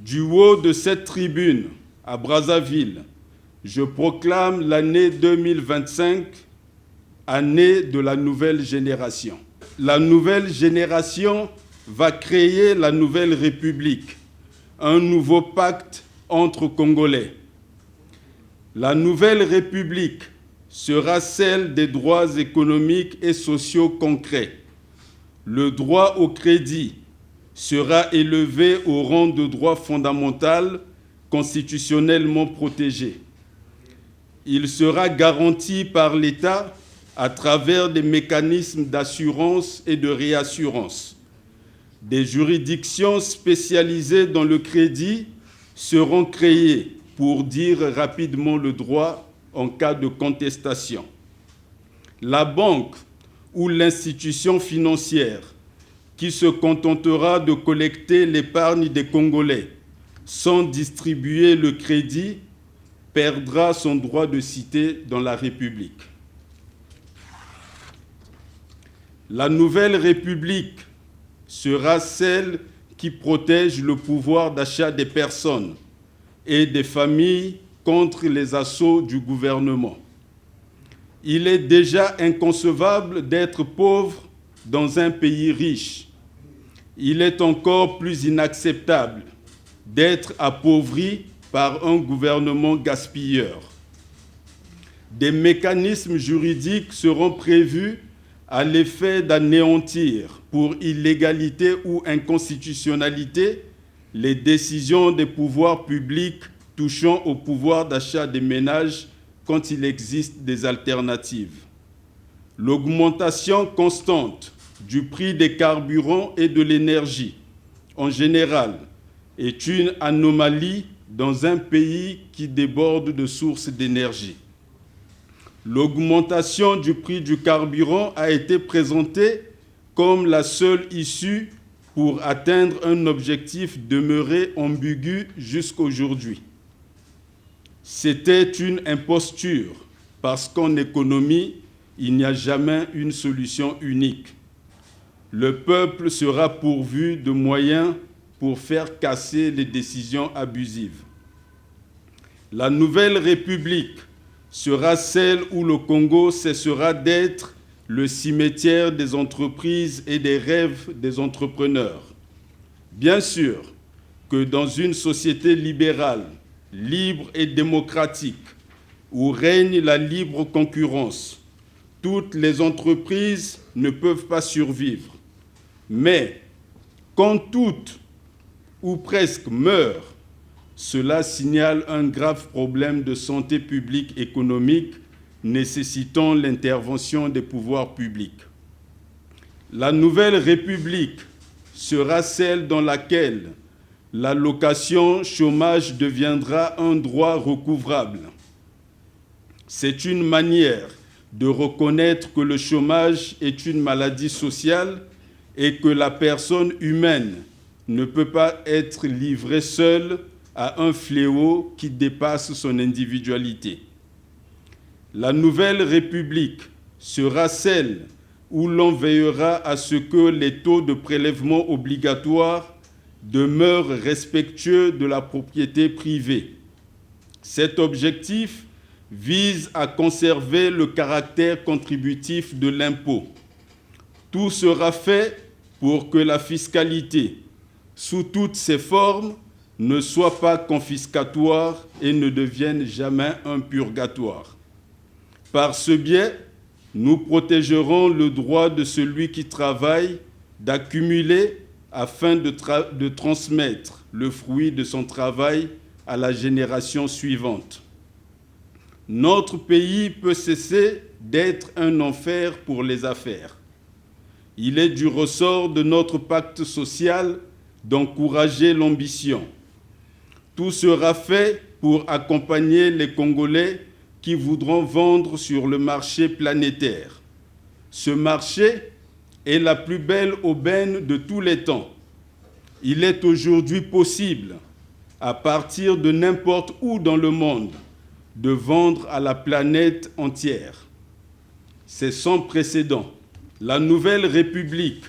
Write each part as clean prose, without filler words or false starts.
Du haut de cette tribune, à Brazzaville, je proclame l'année 2025, année de la nouvelle génération. La nouvelle génération va créer la nouvelle République, un nouveau pacte entre Congolais. La nouvelle République sera celle des droits économiques et sociaux concrets. Le droit au crédit sera élevé au rang de droit fondamental constitutionnellement protégé. Il sera garanti par l'État à travers des mécanismes d'assurance et de réassurance. Des juridictions spécialisées dans le crédit seront créées pour dire rapidement le droit en cas de contestation. La banque ou l'institution financière qui se contentera de collecter l'épargne des Congolais sans distribuer le crédit perdra son droit de cité dans la République. La nouvelle République sera celle qui protège le pouvoir d'achat des personnes et des familles contre les assauts du gouvernement. Il est déjà inconcevable d'être pauvre dans un pays riche. Il est encore plus inacceptable d'être appauvri par un gouvernement gaspilleur. Des mécanismes juridiques seront prévus à l'effet d'anéantir, pour illégalité ou inconstitutionnalité, les décisions des pouvoirs publics touchant au pouvoir d'achat des ménages quand il existe des alternatives. L'augmentation constante du prix des carburants et de l'énergie, en général, est une anomalie dans un pays qui déborde de sources d'énergie. L'augmentation du prix du carburant a été présentée comme la seule issue pour atteindre un objectif demeuré ambigu jusqu'aujourd'hui. C'était une imposture, parce qu'en économie, il n'y a jamais une solution unique. Le peuple sera pourvu de moyens pour faire casser les décisions abusives. La nouvelle République sera celle où le Congo cessera d'être le cimetière des entreprises et des rêves des entrepreneurs. Bien sûr que dans une société libérale, libre et démocratique, où règne la libre concurrence, toutes les entreprises ne peuvent pas survivre. Mais quand toutes ou presque meurent, cela signale un grave problème de santé publique économique nécessitant l'intervention des pouvoirs publics. La nouvelle République sera celle dans laquelle l'allocation chômage deviendra un droit recouvrable. C'est une manière de reconnaître que le chômage est une maladie sociale et que la personne humaine ne peut pas être livrée seule à un fléau qui dépasse son individualité. La nouvelle République sera celle où l'on veillera à ce que les taux de prélèvement obligatoires demeurent respectueux de la propriété privée. Cet objectif vise à conserver le caractère contributif de l'impôt. Tout sera fait pour que la fiscalité, sous toutes ses formes, ne soit pas confiscatoire et ne devienne jamais un purgatoire. Par ce biais, nous protégerons le droit de celui qui travaille d'accumuler afin de transmettre le fruit de son travail à la génération suivante. Notre pays peut cesser d'être un enfer pour les affaires. Il est du ressort de notre pacte social d'encourager l'ambition. Tout sera fait pour accompagner les Congolais qui voudront vendre sur le marché planétaire. Ce marché est la plus belle aubaine de tous les temps. Il est aujourd'hui possible, à partir de n'importe où dans le monde, de vendre à la planète entière. C'est sans précédent. La nouvelle République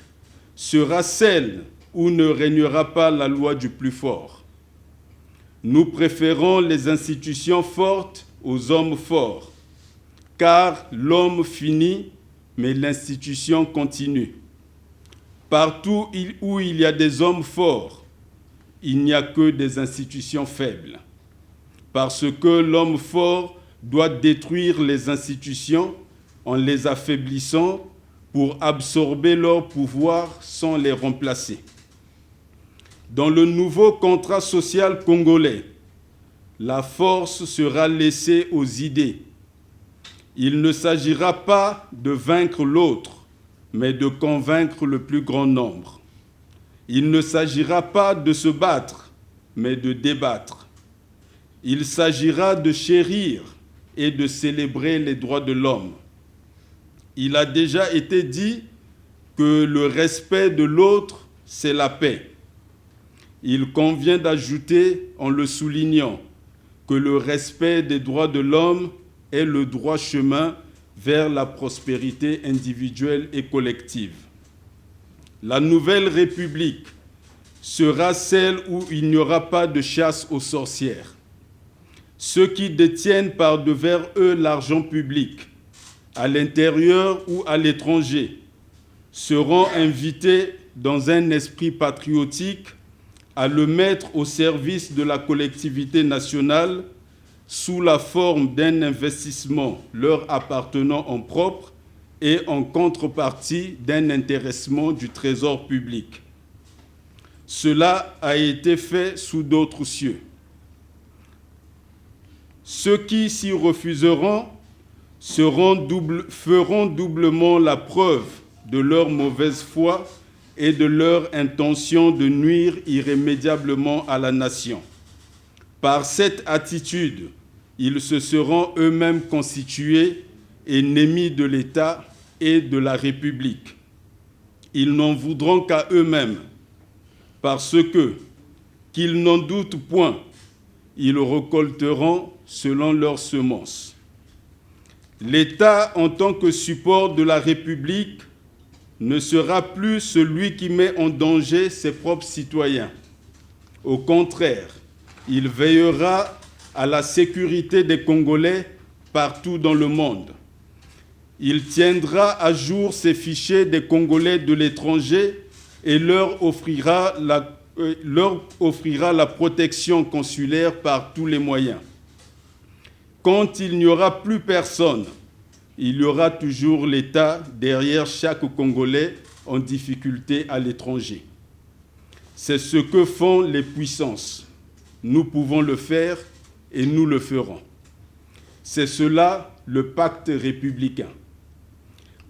sera celle où ne régnera pas la loi du plus fort. Nous préférons les institutions fortes aux hommes forts, car l'homme finit, mais l'institution continue. Partout où il y a des hommes forts, il n'y a que des institutions faibles, parce que l'homme fort doit détruire les institutions en les affaiblissant pour absorber leur pouvoir sans les remplacer. Dans le nouveau contrat social congolais, la force sera laissée aux idées. Il ne s'agira pas de vaincre l'autre, mais de convaincre le plus grand nombre. Il ne s'agira pas de se battre, mais de débattre. Il s'agira de chérir et de célébrer les droits de l'homme. Il a déjà été dit que le respect de l'autre, c'est la paix. Il convient d'ajouter, en le soulignant, que le respect des droits de l'homme est le droit chemin vers la prospérité individuelle et collective. La nouvelle République sera celle où il n'y aura pas de chasse aux sorcières. Ceux qui détiennent par devers eux l'argent public, à l'intérieur ou à l'étranger, seront invités dans un esprit patriotique à le mettre au service de la collectivité nationale sous la forme d'un investissement leur appartenant en propre et en contrepartie d'un intéressement du trésor public. Cela a été fait sous d'autres cieux. Ceux qui s'y refuseront feront doublement la preuve de leur mauvaise foi et de leur intention de nuire irrémédiablement à la nation. Par cette attitude, ils se seront eux-mêmes constitués ennemis de l'État et de la République. Ils n'en voudront qu'à eux-mêmes, parce que, qu'ils n'en doutent point, ils récolteront selon leurs semences. L'État, en tant que support de la République, ne sera plus celui qui met en danger ses propres citoyens. Au contraire, il veillera à la sécurité des Congolais partout dans le monde. Il tiendra à jour ses fichiers des Congolais de l'étranger et leur offrira la protection consulaire par tous les moyens. Quand il n'y aura plus personne, il y aura toujours l'État derrière chaque Congolais en difficulté à l'étranger. C'est ce que font les puissances. Nous pouvons le faire et nous le ferons. C'est cela le pacte républicain.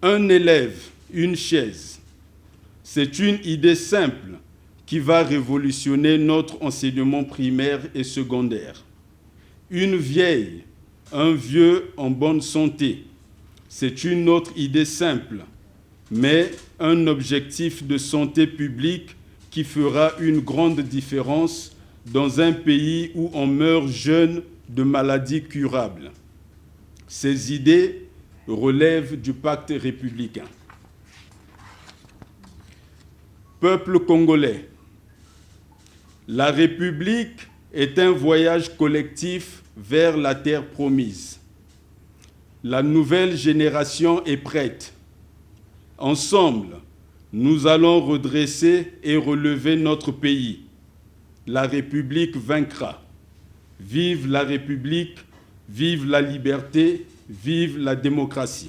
Un élève, une chaise. C'est une idée simple qui va révolutionner notre enseignement primaire et secondaire. Une vieille, un vieux en bonne santé. C'est une autre idée simple, mais un objectif de santé publique qui fera une grande différence dans un pays où on meurt jeune de maladies curables. Ces idées relèvent du pacte républicain. Peuple congolais, la République est un voyage collectif vers la terre promise. La nouvelle génération est prête. Ensemble, nous allons redresser et relever notre pays. La République vaincra. Vive la République, vive la liberté, vive la démocratie.